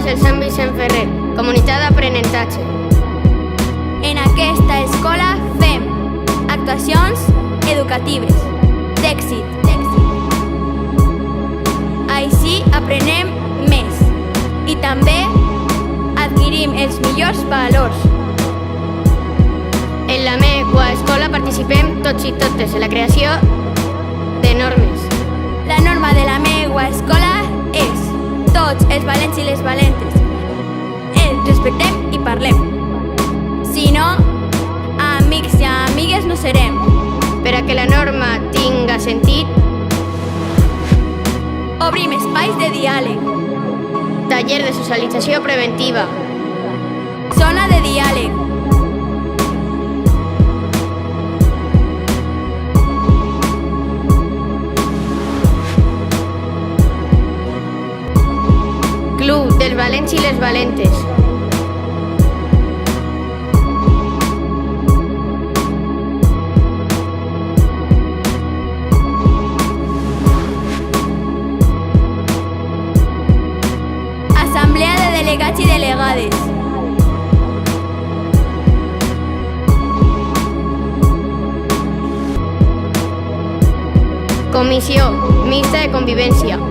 el Sant Vicent Ferrer, comunitat d'aprenentatge. En aquesta escola fem actuacions educatives d'èxit. Així aprenem més i també adquirim els millors valors. En la meua escola participem tots i totes en la creació de normes. La norma de la meua escola és: tots els valents i les valentes ens respectem i parlem. Si no, amics i amigues no serem. Per a que la norma tinga sentit, obrim espais de diàleg, taller de socialització preventiva, zona de diàleg, club dels valents i les valentes, assemblea de delegats i delegades, comissió mixta de convivència,